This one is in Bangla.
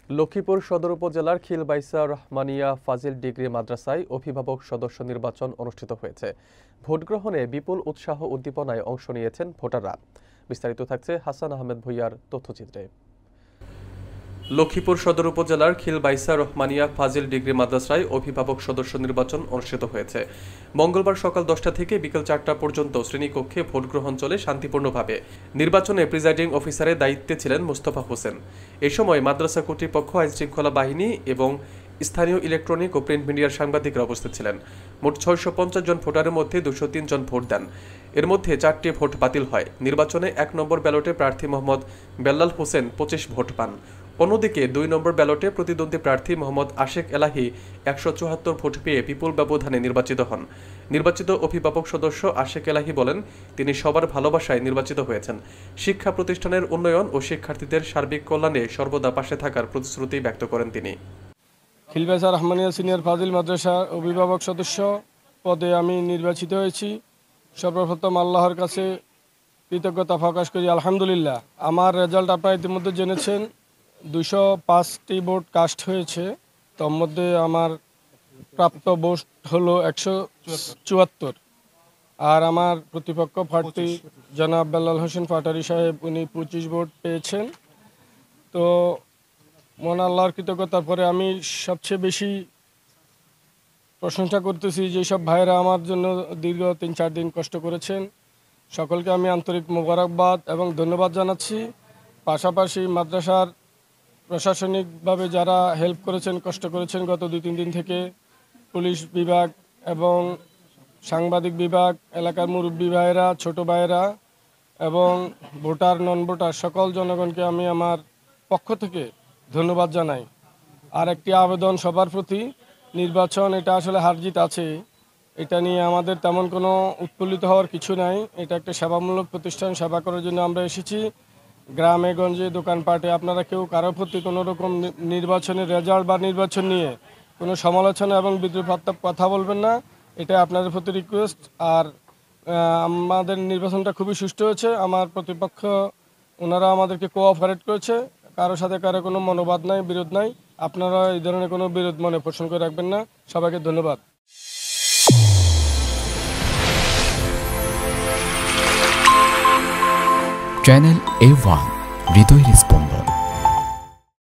লক্ষ্মীপুর সদর উপজেলার খিলবাইসা রহমানিয়া ফাজিল ডিগ্রি মাদ্রাসায় অভিভাবক সদস্য নির্বাচন অনুষ্ঠিত হয়েছে। ভোট গ্রহণে বিপুল উৎসাহ উদ্দীপনায় অংশ নিয়েছেন ভোটাররা। বিস্তারিত থাকছে হাসান আহমেদ ভুইয়ার তথ্যচিত্রে। লক্ষ্মীপুর সদর উপজেলার খিলবাইসা রহমানিয়া ফাজিল ডিগ্রি মাদ্রাসায় অভিভাবক সদস্য নির্বাচন অনুষ্ঠিত হয়েছে। মঙ্গলবার সকাল 10টা থেকে বিকেল 4টা পর্যন্ত শ্রেণীকক্ষে ভোট গ্রহণ চলে শান্তিপূর্ণভাবে। নির্বাচনে প্রিজাইডিং অফিসারের দায়িত্বে ছিলেন মোস্তফা হোসেন। এ সময় মাদ্রাসা কর্তৃপক্ষ, আইনশৃঙ্খলা বাহিনী এবং স্থানীয় ইলেকট্রনিক ও প্রিন্ট মিডিয়ার সাংবাদিকরা উপস্থিত ছিলেন। মোট 650 জন ভোটারের মধ্যে 203 জন ভোট দেন। এর মধ্যে 4টি ভোট বাতিল হয়। নির্বাচনে 1 নম্বর ব্যালটে প্রার্থী মোহাম্মদ বেল্লাল হোসেন 25 ভোট পান। অন্যদিকে 2 নম্বর ব্যালটে প্রতিদ্বন্দ্বী প্রার্থী মোহাম্মদ আশেক এলাহি 174 ভোট পেয়ে বিপুল ব্যবধানে নির্বাচিত হন। নির্বাচিত অভিভাবক সদস্য আশেক এলাহি বলেন, তিনি সবার ভালোবাসায় নির্বাচিত হয়েছেন। শিক্ষা প্রতিষ্ঠানের উন্নয়ন ও শিক্ষার্থীদের সার্বিক কল্যাণে সর্বদা পাশে থাকার প্রতিশ্রুতি ব্যক্ত করেন তিনি। খিলবাইসা রহমানিয়া সিনিয়র ফাজিল মাদ্রাসার অভিভাবক সদস্য পদে আমি নির্বাচিত হয়েছি। সর্বপ্রথম আল্লাহর কাছে কৃতজ্ঞতা প্রকাশ করি, আলহামদুলিল্লাহ। আমার রেজাল্ট আপনারা ইতিমধ্যে জেনেছেন। 205টি ভোট কাস্ট হয়েছে। তার মধ্যে আমার প্রাপ্ত ভোট হলো 174। আর আমার প্রতিপক্ষ প্রার্থী জনাব বেল্লাল হোসেন পাটারি সাহেব, উনি 25 ভোট পেয়েছেন। তো মন আল্লাহর কৃতজ্ঞতার পরে আমি সবচেয়ে বেশি প্রশংসা করতেছি যেসব ভাইয়েরা আমার জন্য দীর্ঘ 3-4 দিন কষ্ট করেছেন। সকলকে আমি আন্তরিক মোবারকবাদ এবং ধন্যবাদ জানাচ্ছি। পাশাপাশি মাদ্রাসার প্রশাসনিকভাবে যারা হেল্প করেছেন, কষ্ট করেছেন গত 2-3 দিন থেকে, পুলিশ বিভাগ এবং সাংবাদিক বিভাগ, এলাকার মুরব্বী ভাইয়েরা, ছোট ভাইয়েরা এবং ভোটার নন ভোটার সকল জনগণকে আমি আমার পক্ষ থেকে ধন্যবাদ জানাই। আর একটি আবেদন সবার প্রতি, নির্বাচন এটা আসলে হার জিত আছে, এটা নিয়ে আমাদের তেমন কোনো উৎফুল্লিত হওয়ার কিছু নাই। এটা একটা সেবামূলক প্রতিষ্ঠান, সেবা করার জন্য আমরা এসেছি। গ্রামে গঞ্জে দোকানপাটে আপনারা কেউ কারোর প্রতি কোনো রকম নির্বাচনের রেজাল্ট বা নির্বাচন নিয়ে কোনো সমালোচনা এবং বিদ্রুপাত্মক কথা বলবেন না, এটা আপনাদের প্রতি রিকোয়েস্ট। আর আমাদের নির্বাচনটা খুবই সুষ্ঠু হয়েছে। আমার প্রতিপক্ষ ওনারা আমাদেরকে কোঅপারেট করেছে। কারোর সাথে কারো কোনো মনোবাদ নাই, বিরোধ নাই। আপনারা এই ধরনের কোনো বিরোধ মনে পোষণ করে রাখবেন না। সবাইকে ধন্যবাদ। চ্যানেল A1 হৃদয় রেসপন্স।